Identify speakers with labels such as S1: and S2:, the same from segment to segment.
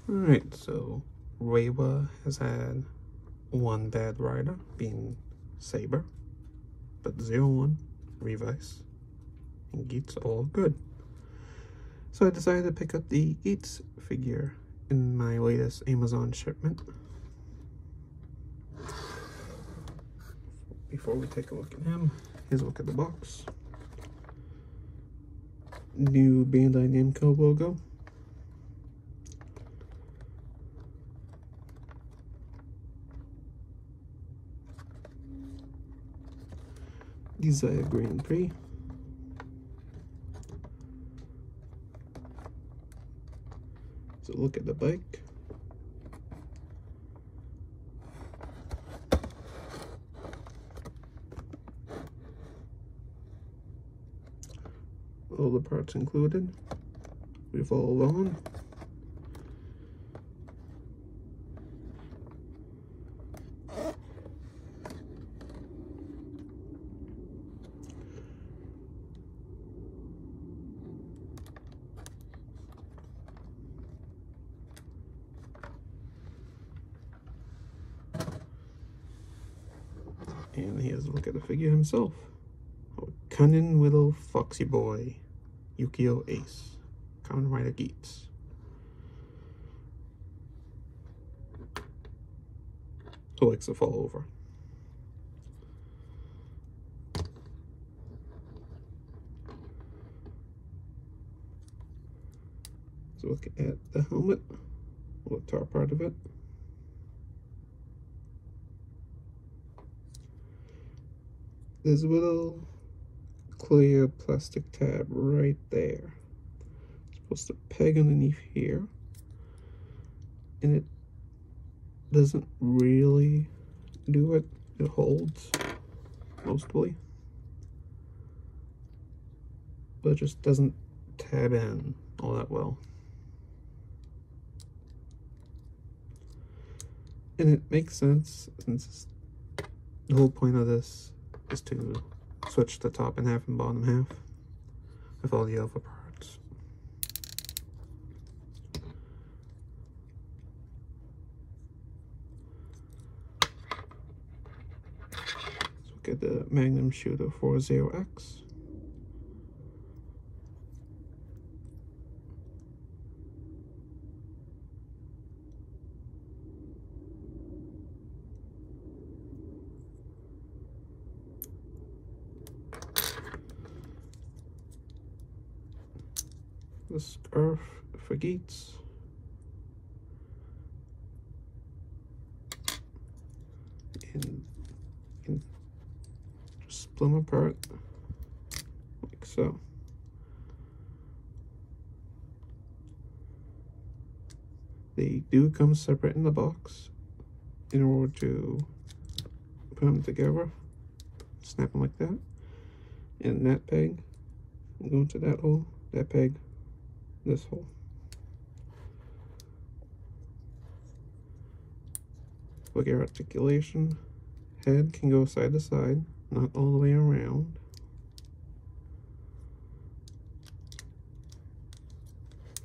S1: Alright, so Reiwa has had one bad rider, being Saber, but 0-1, Revice, and Geats all good. So I decided to pick up the Geats figure in my latest Amazon shipment. Before we take a look at him, here's a look at the box. New Bandai Namco logo. Desire Grand Prix. So look at the bike. All the parts included. Revolve on. And here's a look at the figure himself. Our cunning little foxy boy, Yukio Ace, Kamen Rider Geats. Who likes to fall over. So look at the helmet, or the top part of it. There's a little clear plastic tab right there. It's supposed to peg underneath here. And it doesn't really do it. It holds, mostly. But it just doesn't tab in all that well. And it makes sense, since the whole point of this is to switch the top and half and bottom half with all the other parts. So get the Magnum Shooter 40X. The scarf for Geats. And just split them apart like so. They do come separate in the box in order to put them together. Snap them like that. And that peg will go into that hole, that peg, this hole. Look at articulation. Head can go side to side, not all the way around.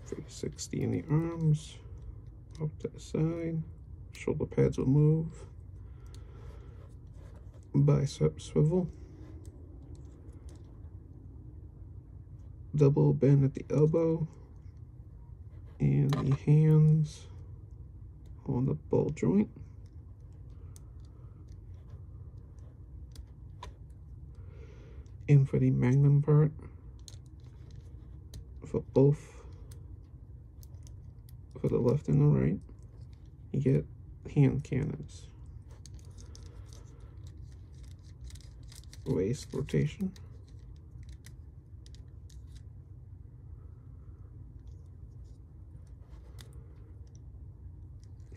S1: .360 in the arms, up to the side. Shoulder pads will move. Bicep swivel. Double bend at the elbow. And the hands on the ball joint. And for the magnum part, for both, for the left and the right, you get hand cannons. Waist rotation.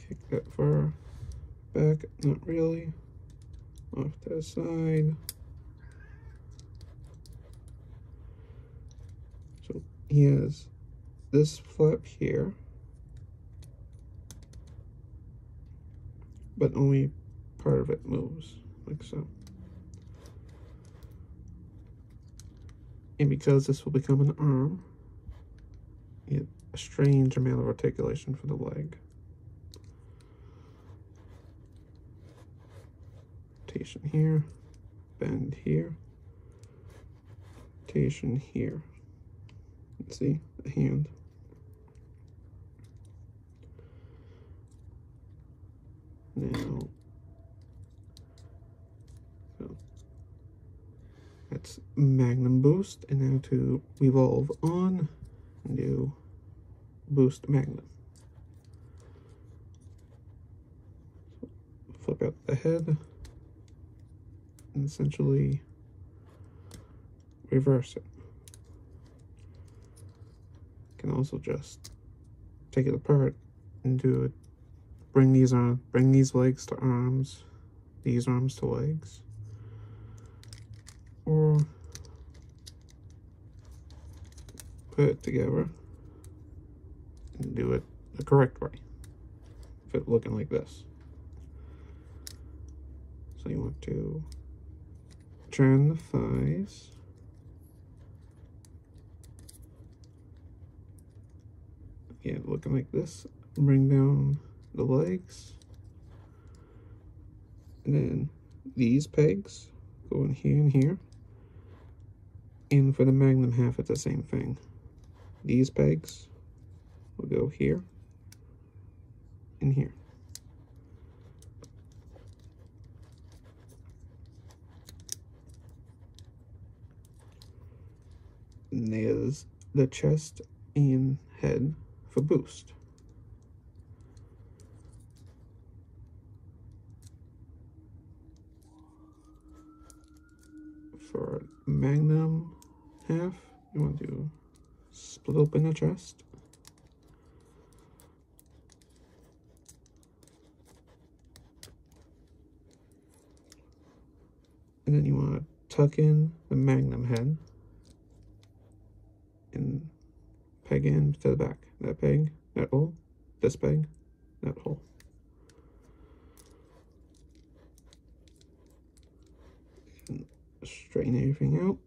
S1: Kick that far back, not really. Off to the side. So he has this flap here, but only part of it moves, like so. And because this will become an arm, it a strange amount of articulation for the leg. Rotation here, bend here, rotation here. Let's see the hand. Now, so that's Magnum boost, and now to revolve on and do boost Magnum. Flip out the head and essentially reverse it. Can also just take it apart and do it. Bring these legs to arms, these arms to legs, or put it together and do it the correct way. If it looking like this. So you want to turn the thighs. Again, looking like this. Bring down the legs. And then these pegs go in here and here. And for the Magnum half, it's the same thing. These pegs will go here and here. And there's the chest and head for boost. For Magnum half, you want to split open the chest. And then you want to tuck in the Magnum head and peg in to the back. That peg, that hole, this peg, that hole. And straighten everything out.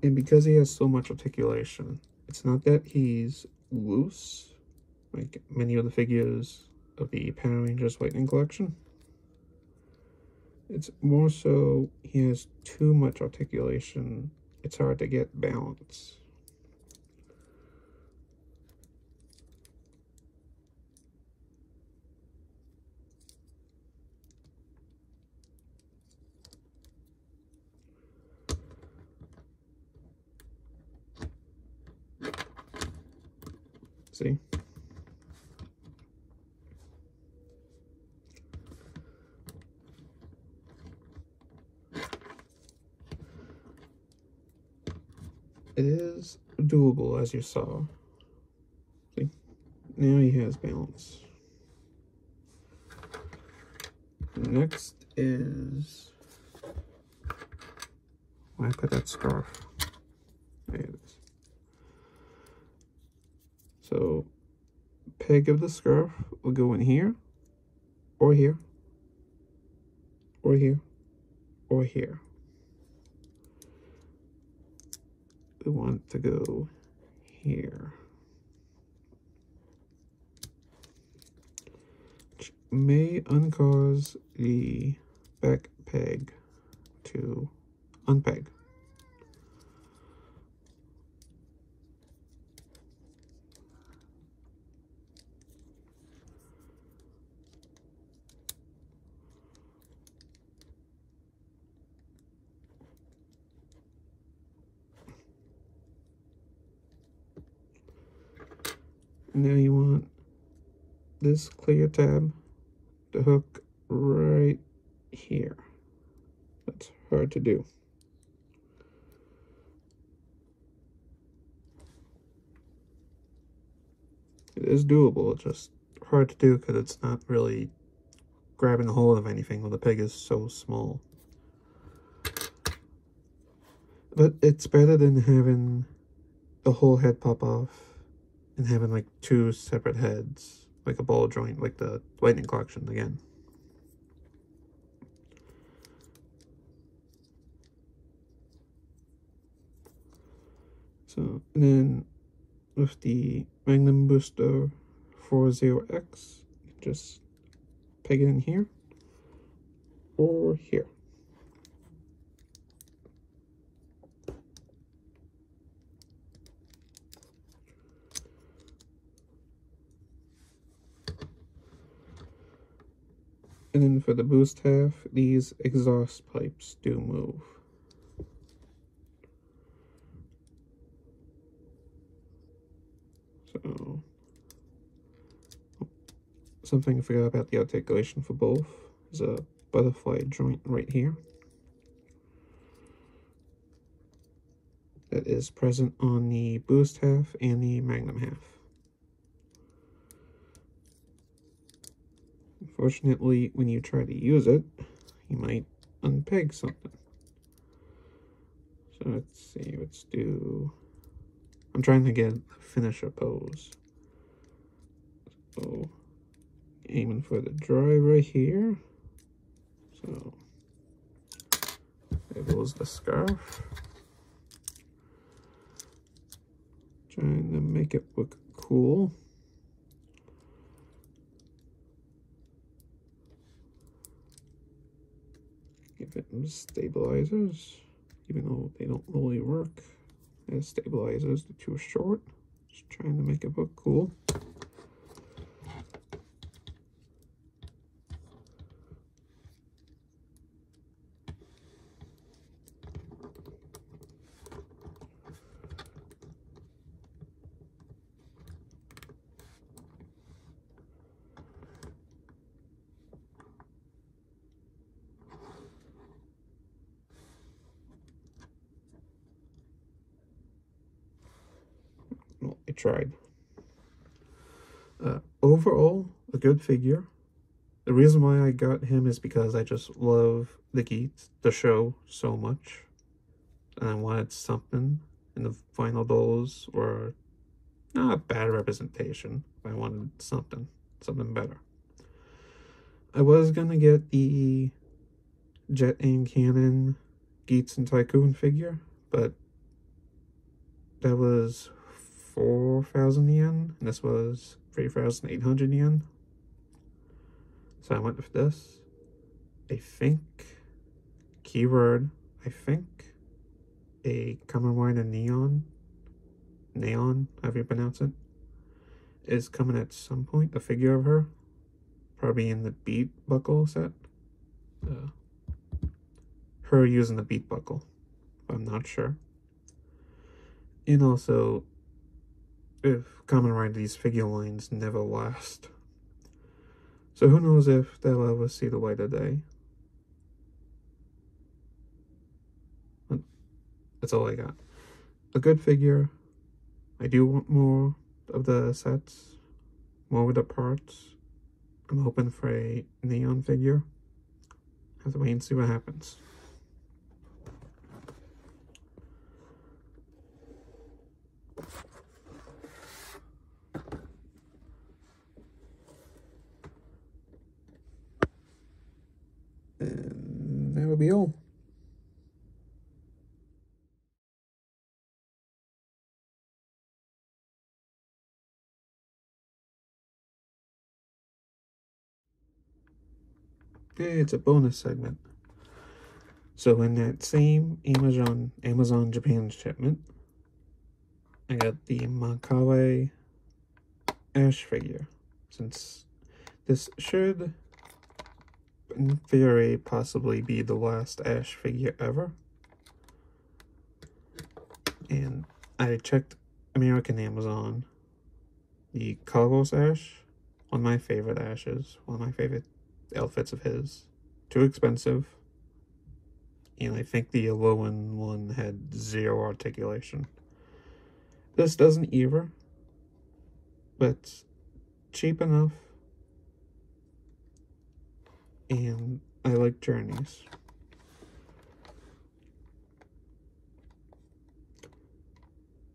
S1: And because he has so much articulation, it's not that he's loose, like many of the figures of the Power Rangers Lightning Collection. It's more so he has too much articulation. It's hard to get balance. See? It is doable, as you saw. See? Now he has balance. Next is... where I put that scarf. There it is. So, peg of the scarf will go in here, or here, or here, or here. We want to go here. Which may uncause the back peg to unpeg. Now you want this clear tab to hook right here. That's hard to do. It is doable, it's just hard to do because it's not really grabbing a hold of anything when the peg is so small. But it's better than having the whole head pop off and having like two separate heads, like a ball joint, like the Lightning Collection again. So, and then with the Magnum Booster 40X, just peg it in here or here. And then for the boost half, these exhaust pipes do move. So, something I forgot about the articulation for both is a butterfly joint right here that is present on the boost half and the Magnum half. Unfortunately, when you try to use it, you might unpeg something. So let's see, let's do... I'm trying to get a finisher pose. So, aiming for the drive right here. So, there goes the scarf. Trying to make it look cool. Give it some stabilizers, even though they don't really work as stabilizers, they're too short. Just trying to make it look cool. Well, I tried. Overall, a good figure. The reason why I got him is because I just love the Geats, the show, so much. And I wanted something in the final dolls, or not a bad representation, but I wanted something better. I was gonna get the Jet and Cannon Geats and Tycoon figure, but that was 4,000 yen, and this was 3,800 yen. So I went with this. I think, keyword, I think, a Kamen Rider Neon, however you pronounce it, is coming at some point, a figure of her. Probably in the beat buckle set. Her using the beat buckle. I'm not sure. And also, if Kamen Rider, these figure lines never last. So who knows if they'll ever see the light of day. That's all I got. A good figure. I do want more of the sets, more of the parts. I'm hoping for a neon figure. Have to wait and see what happens. And that would be all. It's a bonus segment. So in that same Amazon Japan shipment, I got the Makawe Ash figure. Since this should, in theory, possibly be the last Ash figure ever. And I checked American Amazon. The Carlos Ash, one of my favorite Ashes, one of my favorite outfits of his. Too expensive. And I think the Alolan one had 0 articulation. This doesn't either, but cheap enough. And I like Journeys.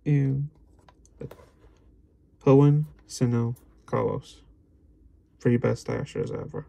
S1: And Chloe, Sino, Carlos. 3 best Ashers ever.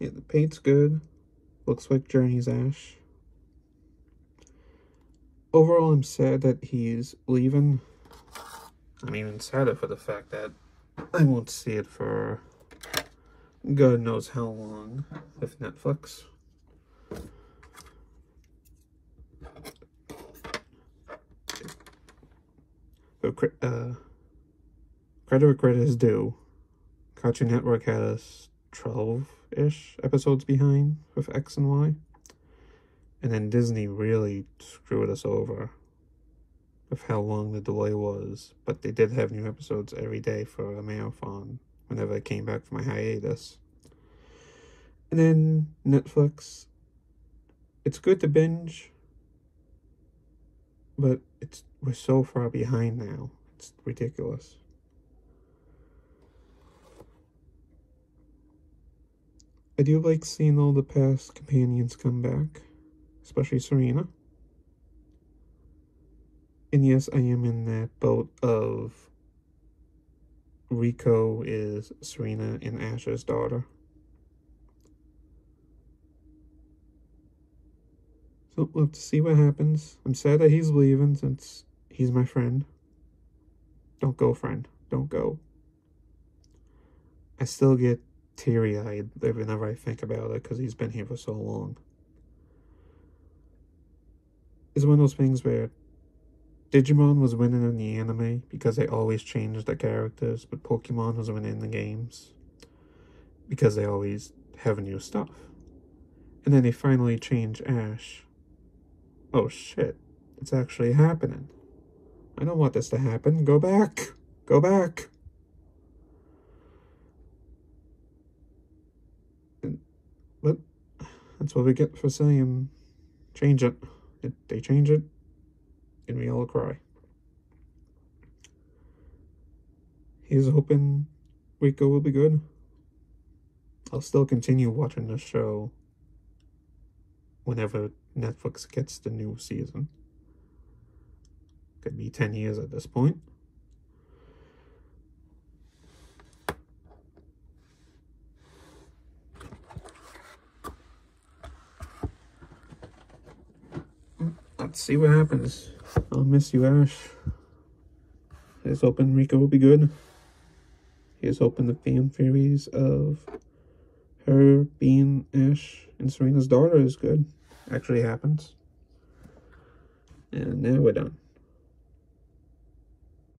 S1: Yeah, the paint's good. Looks like Journey's Ash. Overall, I'm sad that he's leaving. I'm even sadder for the fact that I won't see it for God knows how long with Netflix. But credit where credit is due. Cartoon Network had us 12-ish episodes behind with X and Y. And then Disney really screwed us over with how long the delay was. But they did have new episodes every day for a marathon whenever I came back from my hiatus. And then Netflix. It's good to binge, but we're so far behind now. It's ridiculous. I do like seeing all the past companions come back, especially Serena. And yes, I am in that boat of Rico is Serena and Ash's daughter. So we'll have to see what happens. I'm sad that he's leaving since he's my friend. Don't go, friend. Don't go. I still get teary-eyed whenever I think about it because he's been here for so long. It's one of those things where Digimon was winning in the anime because they always changed the characters, but Pokemon was winning in the games because they always have new stuff. And then they finally change Ash. Oh shit, it's actually happening. I don't want this to happen. Go back. Go back. But that's what we get for saying change it. They change it, and we all cry. He's hoping Rico will be good. I'll still continue watching the show whenever Netflix gets the new season. Could be 10 years at this point. Let's see what happens. I'll miss you, Ash. Here's hoping Rico will be good. Here's hoping the fan theories of her being Ash and Serena's daughter is good. Actually happens. And now we're done.